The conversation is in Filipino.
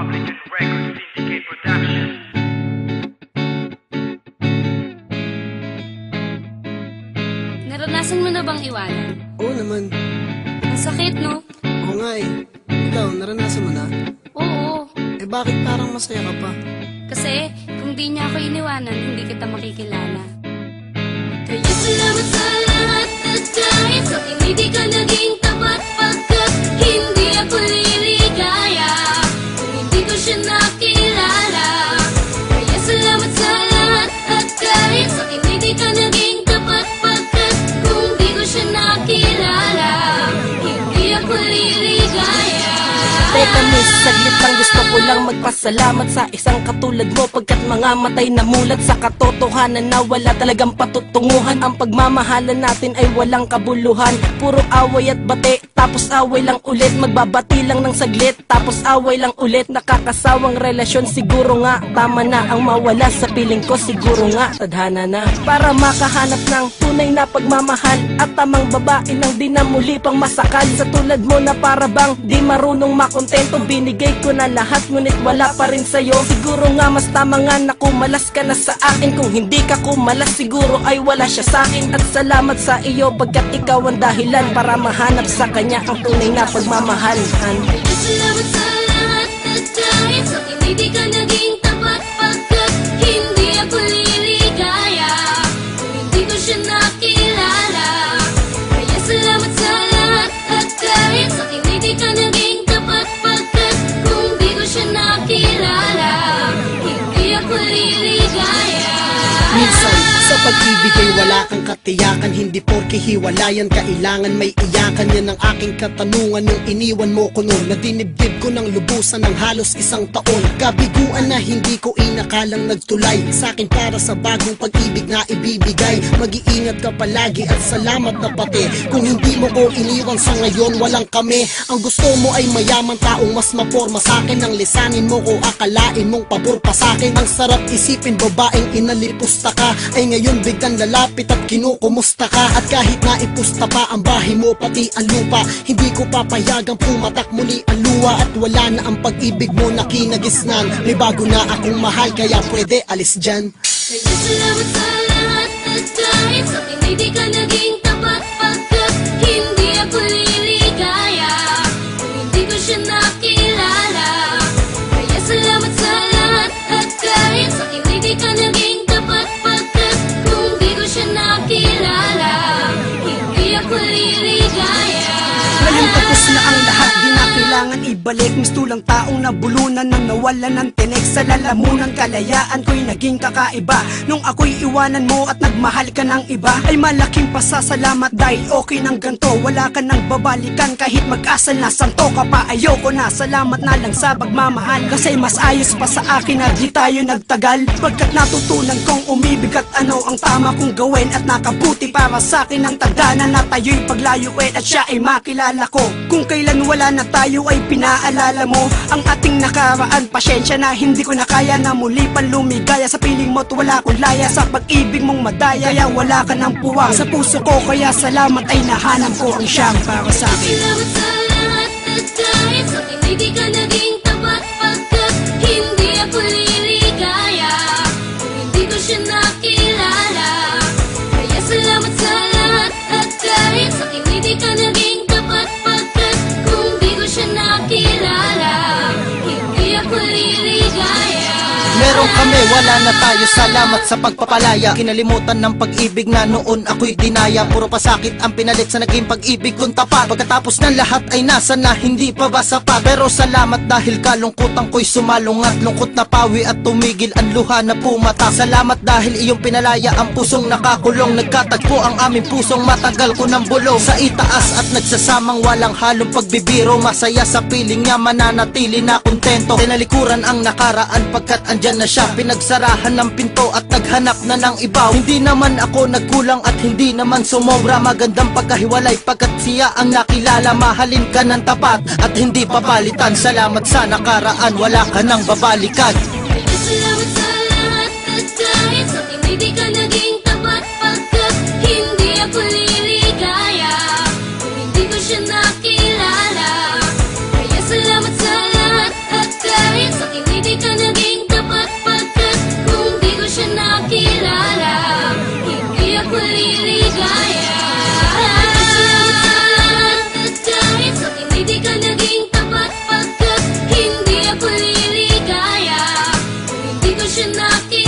Republican Records Syndicate Production. Naranasan mo na bang iwanan? Oo naman. Ang sakit, no? Oo nga eh. Ikaw, naranasan mo na? Oo. Eh bakit parang masaya ka pa? Kasi kung di niya ako iniwanan, hindi kita makikilala. Kaya salamat sa lahat at kahit sa akin hindi ka naging tapat pagkat hindi ako liligaya kung hindi ko siya nakilala. Kaya salamat sa lahat at kahit sa akin hindi ka naging tapat pagkat kung hindi ko siya nakilala hindi ako liligaya. Teka miss, saglit lang gusto ko lang magpasalamat sa isang katulad mo pagkat mga matay na mulat sa katotohanan na wala talagang patutunguhan. Ang pagmamahalan natin ay walang kabuluhan, puro away at bate, tapos away lang ulit. Magbabati lang ng saglit, tapos away lang ulit. Nakakasawang relasyon, siguro nga tama na ang mawala sa piling ko. Siguro nga tadhana na para makahanap ng tunay na pagmamahal at tamang babae nang di na muli pang masakal. Sa tulad mo na para bang di marunong makontento, binigay ko na lahat ngunit wala pa rin sa'yo. Siguro nga mas tama nga na kumalas ka na sa akin. Kung hindi ka kumalas siguro ay wala siya sa akin. At salamat sa iyo pagkat ikaw ang dahilan para mahanap sa kanya ang tunay na pagmamahalan. Kaya salamat sa lahat at kahit sa akin hindi ka naging tapat pagkat hindi ako liligaya kung hindi ko siya nakilala. Kaya salamat sa lahat at kahit sa akin hindi ka naging tapat pagkat kung hindi ko siya nakilala hindi ako liligaya. Minsan, sa pag-ibig ay wala kang katiyakan. Hindi porke hiwalayan, kailangan may iyakan. Yan ang aking katanungan nung iniwan mo ko noon. Nadinibdib ko ng lubusan ng halos isang taon. Kabiguan na hindi ko inakalang nagtulay sa akin para sa bagong pag-ibig na ibibigay. Mag-iingat ka palagi at salamat na pati kung hindi mo ko iniwan sa ngayon walang kami. Ang gusto mo ay mayaman, taong mas maporma sa akin. Ang lisanin mo ko akalain mong pabor pa sa akin. Ang sarap isipin babaeng inalipusta ka ay ngayon biglang lalapit at kinukumusta ka. At kahit na ipusta pa ang bahay mo pati ang lupa, hindi ko papayagang pumatak muli ang luwa. At wala na ang pag-ibig mo na kinagisnan. May bago na akong mahal kaya pwede alis dyan. Kaya salamat sa lahat at kahit sa akin hindi ka naging tapat pagkat hindi ako liligaya kung hindi ko siya nakilala. Kaya salamat sa lahat at kahit sa akin hindi ka naging tapat pagkat kung hindi ko siya nakilala hindi ako liligaya. Ngayon tapos na ang lahat, di na kailangan ibalik. Gusto lang taong nabulunan nang nawalan ng tinik. Sa lalamunan kalayaan ko'y naging kakaiba. Nung ako'y iwanan mo at nagmahal ka ng iba, ay malaking pasasalamat dahil okay ng ganto. Wala ka nang babalikan kahit mag-asal na santo ka pa. Ayoko na, salamat na lang sa pagmamahal. Kasi mas ayos pa sa akin na di tayo nagtagal. Pagkat natutunan kong umibig at ano ang tama kong gawin. At nakabuti para sa akin ang tagana na tayo'y paglayuin at siya ay makilala ko. Kung kailan wala na tayo ay pinaalala mo ang ating nakaraan. Pasyensya na hindi ko na kaya na muli pang lumigaya. Sa piling mo't wala akong laya, sa pag-ibig mong madaya. Kaya wala ka ng puwang sa puso ko, kaya salamat ay nahanap ko ang siyang para sa akin. Salamat sa lahat at kahit sa akin hindi ka naging tapat pagkat hindi ako liligaya kung hindi ko siya nakilala. Kaya salamat sa lahat at kahit sa akin hindi ka naging tapat pagkat kung hindi ko siya nakilala hindi ako liligaya. Meron kami, wala na tayo, salamat sa pagpapalaya. Kinalimutan ng pag-ibig na noon ako'y dinaya. Puro pasakit ang pinalit sa naging pag-ibig kong tapat. Pagkatapos ng lahat ay nasa na, hindi pa ba sapat? Pero salamat dahil kalungkutan ko'y sumalungat. Lungkot na pawi at tumigil ang luha na pumata. Salamat dahil iyong pinalaya ang pusong nakakulong. Nagkatagpo ang aming pusong matagal ko ng bulong. Sa itaas at nagsasamang walang halong pagbibiro. Masaya sa piling niya, mananatili na kontento. Tinalikuran ang nakaraan pagkat andyan na siya. Pinagsarahan ng pinto at naghanap na ng iba. Hindi naman ako nagkulang at hindi naman sumobra. Magandang pagkahiwalay pagkat siya ang nakilala. Mahalin ka ng tapat at hindi papalitan. Salamat sa nakaraan, wala ka nang babalikan. Kaya salamat sa lahat at kahit sa akin hindi ka naging tapat pagkat hindi ako liligaya kung hindi ko siya nakilala. Kaya salamat sa lahat at kahit nakilala.